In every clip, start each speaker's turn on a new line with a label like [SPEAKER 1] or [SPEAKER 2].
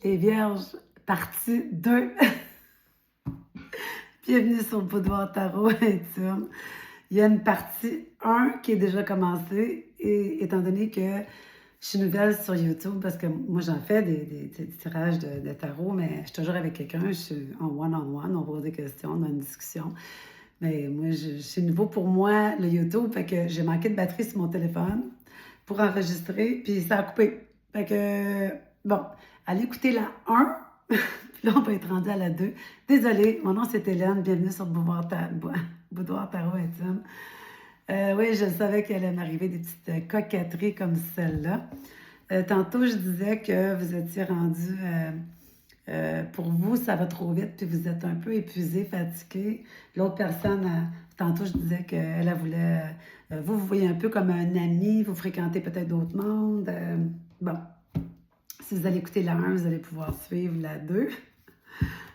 [SPEAKER 1] Les Vierges, partie 2. Bienvenue sur le Boudoir Tarot Intime. Il y a une partie 1 qui est déjà commencée, et étant donné que je suis nouvelle sur YouTube, parce que moi j'en fais des tirages de tarot, mais je suis toujours avec quelqu'un, je suis en one-on-one, on pose des questions, on a une discussion. Mais moi, c'est nouveau pour moi, le YouTube, fait que j'ai manqué de batterie sur mon téléphone pour enregistrer, puis ça a coupé. Fait que, bon, allez écouter la 1, puis là, on va être rendu à la 2. Désolée, mon nom c'est Hélène, bienvenue sur Boudoir Tarot Intime. Oui, je savais qu'elle allait m'arriver des petites coquetteries comme celle-là. Tantôt, je disais que vous étiez rendu... pour vous, ça va trop vite, puis vous êtes un peu épuisé, fatigué. L'autre personne, tantôt, je disais qu'elle voulait... vous voyez un peu comme un ami, vous fréquentez peut-être d'autres mondes. Bon, si vous allez écouter la 1, vous allez pouvoir suivre la 2.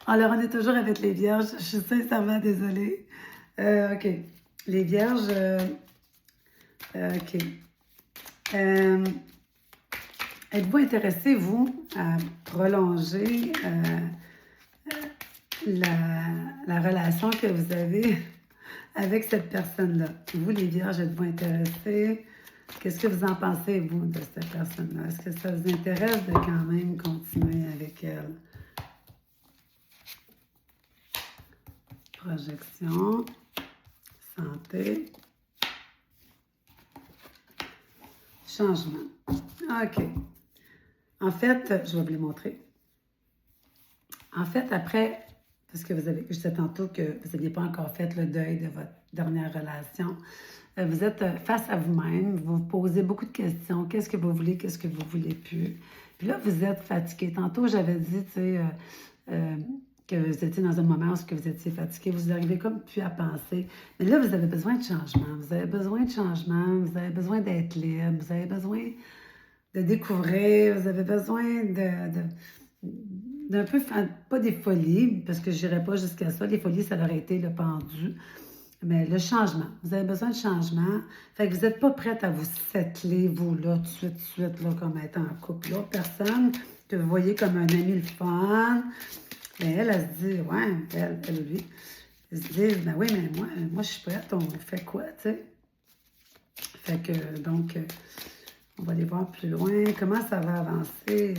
[SPEAKER 1] Alors, on est toujours avec les Vierges. Je suis sincèrement désolée. OK. Les Vierges... OK. Êtes-vous intéressé, vous, à prolonger la relation que vous avez avec cette personne-là? Vous, les Vierges, êtes-vous intéressés? Qu'est-ce que vous en pensez, vous, de cette personne-là? Est-ce que ça vous intéresse de quand même continuer avec elle? Projection, santé, changement. OK. En fait, je vais vous les montrer. En fait, après, parce que je disais tantôt que vous n'aviez pas encore fait le deuil de votre dernière relation, vous êtes face à vous-même, vous vous posez beaucoup de questions. Qu'est-ce que vous voulez, qu'est-ce que vous ne voulez plus? Puis là, vous êtes fatigué. Tantôt, j'avais dit, tu sais, que vous étiez dans un moment où vous étiez fatigué, vous n'arrivez comme plus à penser. Mais là, vous avez besoin de changement. Vous avez besoin de changement, vous avez besoin d'être libre, vous avez besoin de découvrir, vous avez besoin d'un peu, pas des folies, parce que je n'irais pas jusqu'à ça. Les folies, ça aurait été le pendu. Mais le changement. Vous avez besoin de changement. Fait que vous n'êtes pas prête à vous settler, vous, là, tout de suite, là, comme étant en couple. L'autre personne que vous voyez comme un ami le fun, mais elle se dit, ouais, elle ou lui, ils se disent, ben oui, mais moi, je suis prête, on fait quoi, tu sais? Fait que, donc, on va aller voir plus loin. Comment ça va avancer?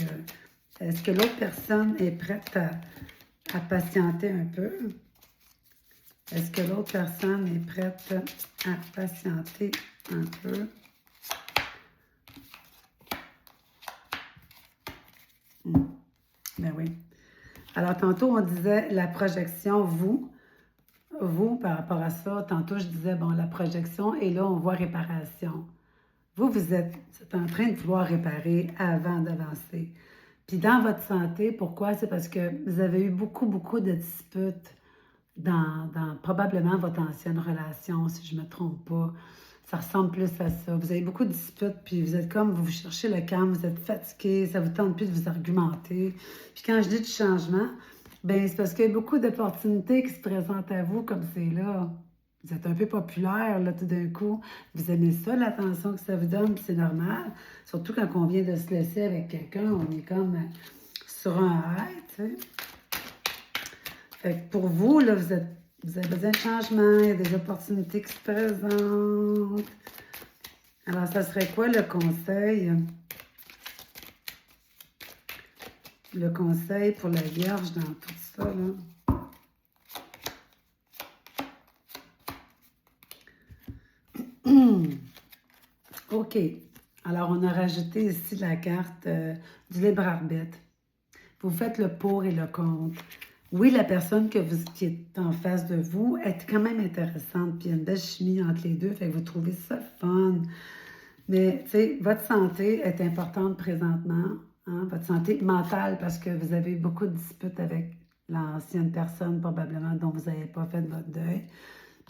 [SPEAKER 1] Est-ce que l'autre personne est prête à patienter un peu? Est-ce que l'autre personne est prête à patienter un peu? Ben oui. Alors, tantôt, on disait la projection, vous, par rapport à ça, tantôt, je disais, bon, la projection, et là, on voit réparation. Vous êtes en train de vouloir réparer avant d'avancer. Puis dans votre santé, pourquoi? C'est parce que vous avez eu beaucoup, beaucoup de disputes dans probablement votre ancienne relation, si je ne me trompe pas. Ça ressemble plus à ça. Vous avez beaucoup de disputes, puis vous êtes comme, vous cherchez le calme, vous êtes fatigué, ça vous tente plus de vous argumenter. Puis quand je dis du changement, ben c'est parce qu'il y a beaucoup d'opportunités qui se présentent à vous comme c'est là. Vous êtes un peu populaire, là, tout d'un coup. Vous aimez ça, l'attention que ça vous donne, puis c'est normal. Surtout quand on vient de se laisser avec quelqu'un, on est comme sur un high, tu sais. Fait que pour vous, là, vous avez besoin de changement, il y a des opportunités qui se présentent. Alors, ça serait quoi le conseil? Le conseil pour la Vierge dans tout ça, là? OK. Alors, on a rajouté ici la carte du libre arbitre. Vous faites le pour et le contre. Oui, la personne qui est en face de vous est quand même intéressante, puis il y a une belle chimie entre les deux, fait que vous trouvez ça fun. Mais, tu sais, votre santé est importante présentement, hein, votre santé mentale, parce que vous avez eu beaucoup de disputes avec l'ancienne personne, probablement, dont vous n'avez pas fait votre deuil.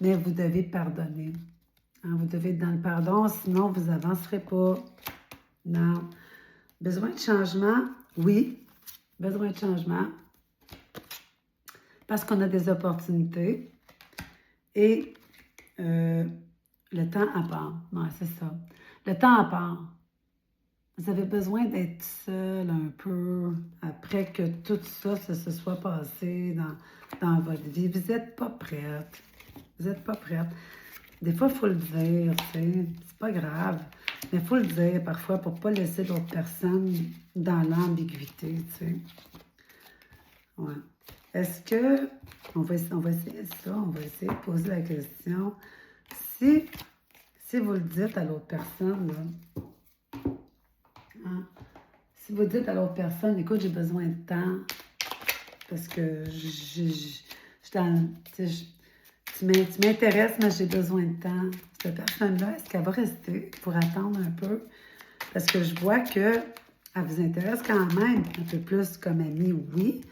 [SPEAKER 1] Mais vous devez pardonner. Hein, vous devez être dans le pardon, sinon vous n'avancerez pas. Non. Besoin de changement? Oui. Besoin de changement. Parce qu'on a des opportunités. Et le temps à part. Ouais, c'est ça. Le temps à part. Vous avez besoin d'être seul un peu, à après que tout ça, se soit passé dans votre vie. Vous n'êtes pas prête. Vous n'êtes pas prête. Des fois, il faut le dire, tu sais. C'est pas grave. Mais il faut le dire parfois pour ne pas laisser l'autre personne dans l'ambiguïté, tu sais. Ouais. Est-ce que, on va essayer ça, on va essayer de poser la question. Si vous le dites à l'autre personne, là, hein, si vous dites à l'autre personne, écoute, j'ai besoin de temps, parce que tu m'intéresses, mais j'ai besoin de temps. Cette personne-là, est-ce qu'elle va rester pour attendre un peu? Parce que je vois qu'elle vous intéresse quand même un peu plus comme amie, oui.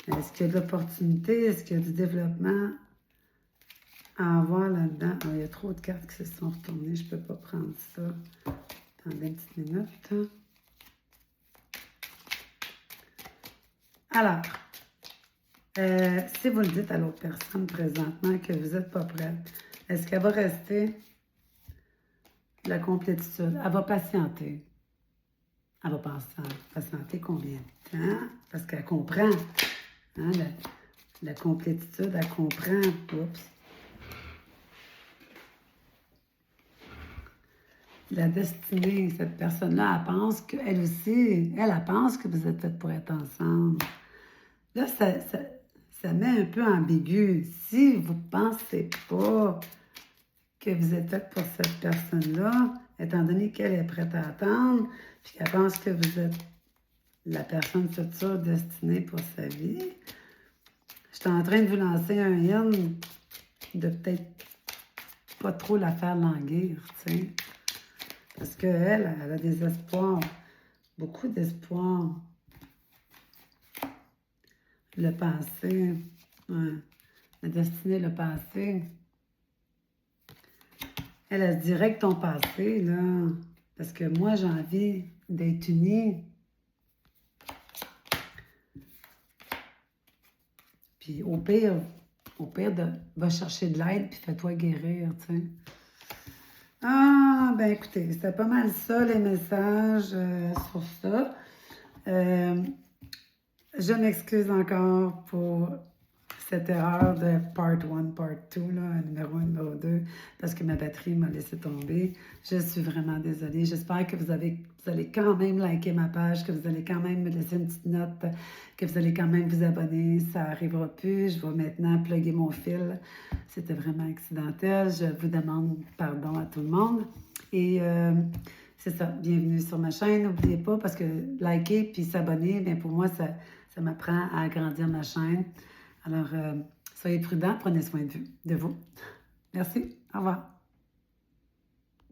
[SPEAKER 1] Est-ce qu'il y a de l'opportunité? Est-ce qu'il y a du développement à avoir là-dedans? Il y a trop de cartes qui se sont retournées. Je ne peux pas prendre ça. Attendez une petite minute. Alors, si vous le dites à l'autre personne présentement que vous n'êtes pas prête, est-ce qu'elle va rester la complétude? Elle va patienter. Elle va patienter combien de temps? Parce qu'elle comprend. Hein, la complétude, elle comprend. Oups. La destinée, cette personne-là, elle pense qu'elle aussi, elle pense que vous êtes faites pour être ensemble. Là, ça met un peu ambigu. Si vous ne pensez pas que vous êtes faite pour cette personne-là, étant donné qu'elle est prête à attendre, puis qu'elle pense que vous êtes la personne future destinée pour sa vie, je suis en train de vous lancer un hymne de peut-être pas trop la faire languir, tu sais. Parce qu'elle, elle a des espoirs, beaucoup d'espoir. Le passé, ouais. La destinée, le passé. Elle se dirait que ton passé, là, parce que moi, j'ai envie d'être unie. Puis au pire, va chercher de l'aide, puis fais-toi guérir, tu sais. Ah, ben écoutez, c'était pas mal ça, les messages sur ça. Je m'excuse encore pour cette erreur de part 1, part 2, là, numéro 1, numéro 2, parce que ma batterie m'a laissé tomber. Je suis vraiment désolée. J'espère que vous allez quand même liker ma page, que vous allez quand même me laisser une petite note, que vous allez quand même vous abonner. Ça n'arrivera plus. Je vais maintenant plugger mon fil. C'était vraiment accidentel. Je vous demande pardon à tout le monde. Et c'est ça. Bienvenue sur ma chaîne. N'oubliez pas, parce que liker puis s'abonner, bien pour moi, ça m'apprend à agrandir ma chaîne. Alors, soyez prudents, prenez soin de vous. Merci. Au revoir.